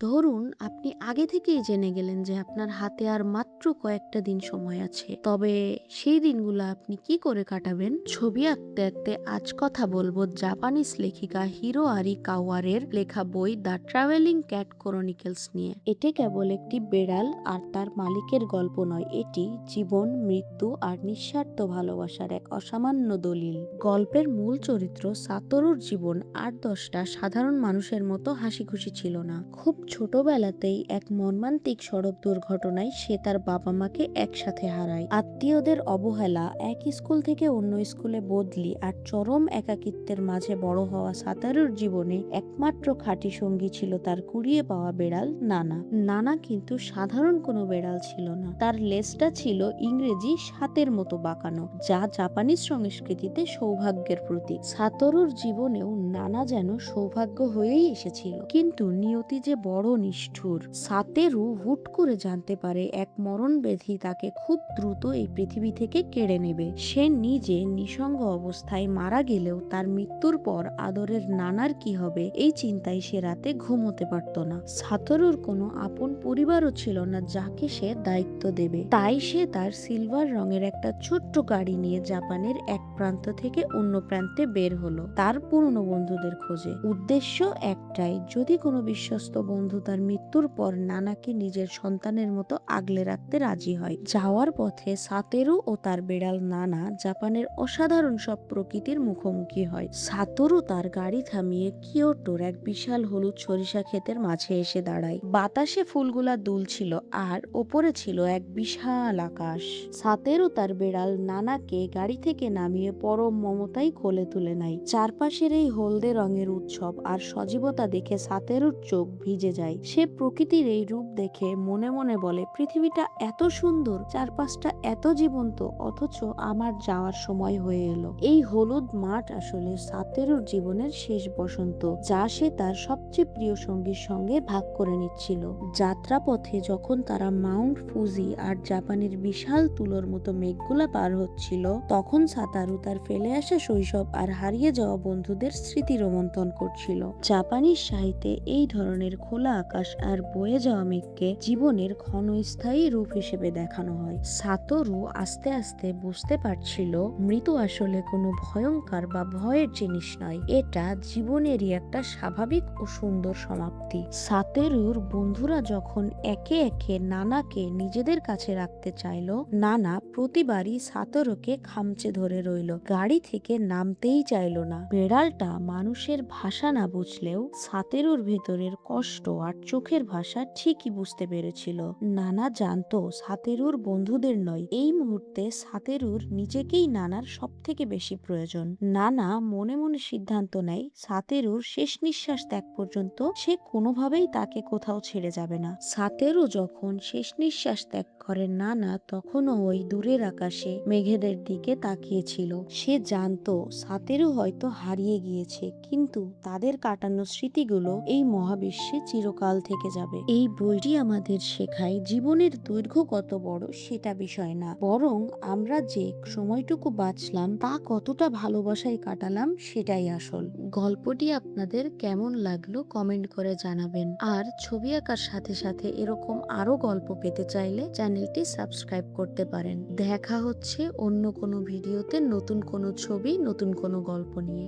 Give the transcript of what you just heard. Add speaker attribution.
Speaker 1: ধরুন আপনি আগে থেকেই জেনে গেলেন যে আপনার হাতে আর মাত্র কয়েকটা দিন সময় আছে, তবে সেই দিনগুলো আপনি কি করে কাটাবেন? ছবি আঁকতে আঁকতে আজ কথা বলবো জাপানিজ লেখিকা হিরো আরি কাওয়ারের লেখা বই দ্য ট্রাভেলিং ক্যাট ক্রনিকলস নিয়ে। এটি কেবল একটি বেড়াল আর তার মালিকের গল্প নয়, এটি জীবন, মৃত্যু আর নিঃস্বার্থ ভালোবাসার এক অসামান্য দলিল। গল্পের মূল চরিত্র সাতোরুর জীবন ৮-১০টা সাধারণ মানুষের মতো হাসি খুশি ছিল না। খুব ছোটবেলাতেই এক মর্মান্তিক সড়ক দুর্ঘটনায় সে তার বাবা মাকে একসাথে হারায়। আত্মীয়দের অবহেলা, এক স্কুল থেকে অন্য স্কুলে বদলি আর চরম একাকিত্বের মাঝে বড় হওয়া সাতারুর জীবনে একমাত্র খাঁটি সঙ্গী ছিল তার কুড়িয়ে পাওয়া বেড়াল নানা। নানা কিন্তু সাধারণ কোনো বেড়াল ছিল না, তার লেজটা ছিল ইংরেজি সাতের মতো বাঁকানো, যা জাপানিজ সংস্কৃতিতে সৌভাগ্যের প্রতীক। সাতোরুর জীবনেও নানা যেন সৌভাগ্য হয়েই এসেছিল, কিন্তু নিয়তি যে বড় নিষ্ঠুর। সাতেরু হুট করে জানতে পারে এক মরণ ব্যাধি তাকে খুব দ্রুত এই পৃথিবী থেকে কেড়ে নেবে। সে নিজে নিঃসঙ্গ অবস্থায় মারা গেলেও তার মৃত্যুর পর আদরের নানার কি হবে, এই চিন্তায় সে রাতে ঘুমোতে পারত না। সাতোরুর কোনো আপন পরিবারও ছিল না যাকে সে দায়িত্ব দেবে। তাই সে তার সিলভার রঙের একটা ছোট্ট গাড়ি নিয়ে জাপানের এক প্রান্ত থেকে অন্য প্রান্তে বের হলো তার পুরনো বন্ধুদের খোঁজে। উদ্দেশ্য একটাই, যদি কোনো বিশ্বস্ত বন্ধু তার মৃত্যুর পর নানাকে নিজের সন্তানের মতো আগলে রাখতে রাজি হয়। যাওয়ার পথে সাতেরু ও তার বেড়াল নানা জাপানের অসাধারণ সব প্রকৃতির মুখোমুখি হয়। সাতোরু তার গাড়ি থামিয়ে কিয়োটোর এক বিশাল হলুদ সরিষা ক্ষেতের মাঝে এসে দাঁড়ায়। বাতাসে ফুলগুলা দুলছিল আর ওপরে ছিল এক বিশাল আকাশ। সাতেরু তার বেড়াল নানাকে গাড়ি থেকে নামিয়ে পরম মমতায় কোলে তুলে নেয়। চারপাশের এই হলদে রঙের উৎসব আর সজীবতা দেখে সাতেরুর চোখ ভিজে যায়। সে প্রকৃতির এই রূপ দেখে মনে মনে বলে, পৃথিবীটা এত সুন্দর, চারপাশটা এত জীবন্ত, অথচ আমার যাওয়ার সময় হয়ে এলো। এই হলুদ মাঠ আসলে সাতেরুর জীবনের শেষ বসন্ত, যা সে তার সবচেয়ে প্রিয় সঙ্গীর সঙ্গে ভাগ করে নিচ্ছিল। যাত্রাপথে যখন তারা মাউন্ট ফুজি আর জাপানের বিশাল তুলোর মতো মেঘগুলা পার হচ্ছিল, তখন সাতারু তার ফেলে আসা শৈশব আর হারিয়ে যাওয়া বন্ধুদের স্মৃতি রোমন্থন করছিল। জাপানিজ সাহিত্যে এই ধরনের খোলা আকাশ আর বয়ে যাওয়া মেঘকে জীবনের ক্ষণস্থায়ী রূপ হিসেবে দেখানো হয়। সাতোরু আস্তে আস্তে বুঝতে পারছিল মৃত্যু আসলে কোনো ভয়ঙ্কর বা ভয়ের জিনিস নয়, এটা জীবনেরই একটা স্বাভাবিক ও সুন্দর সমাপ্তি। সাতেরুর বন্ধুরা যখন একে একে নানাকে নিজেদের কাছে রাখতে চাইলো, নানা প্রতিবারই সাতোরুকে খামচে ধরে রইল, গাড়ি থেকে নামতেই চাইলো না। বেড়ালটা মানুষের ভাষা না বুঝলেও সাতেরুর ভেতরের কষ্ট আর চোখের ভাষা ঠিকই বুঝতে পেরেছিল। নানা জানতো সাতেরুর বন্ধুদের নয়, এই মুহূর্তে সাতেরুর নিজেকেই নানার সব থেকে বেশি প্রয়োজন। নানা মনে মনে সিদ্ধান্ত নেয় সাতেরুর শেষ নিঃশ্বাস ত্যাগ পর্যন্ত সে কোনোভাবেই তাকে কোথাও ছেড়ে যাবে না। সাতেরু যখন শেষ নিঃশ্বাস ত্যাগ করে, নানা তখনও ওই দূরের আকাশে মেঘেদের দিকে তাকিয়েছিল। সে জানতো সাতেরু হয়তো হারিয়ে গিয়েছে, কিন্তু তাদের কাটানো স্মৃতিগুলো এই মহাবিশ্বে চিরকাল থেকে যাবে। এই বইটি আমাদের শেখায় জীবনের দৈর্ঘ্য কত বড় সেটা বিষয় না, বরং আমরা যে সময়টুকু বাঁচলাম তা কতটা ভালোবাসায় কাটালাম সেটাই আসল। গল্পটি আপনাদের কেমন লাগলো কমেন্ট করে জানাবেন, আর ছবি আঁকার সাথে সাথে এরকম আরো গল্প পেতে চাইলে চ্যানেলটি সাবস্ক্রাইব করতে পারেন। দেখা হচ্ছে অন্য কোনো ভিডিওতে নতুন কোনো ছবি, নতুন কোনো গল্প নিয়ে।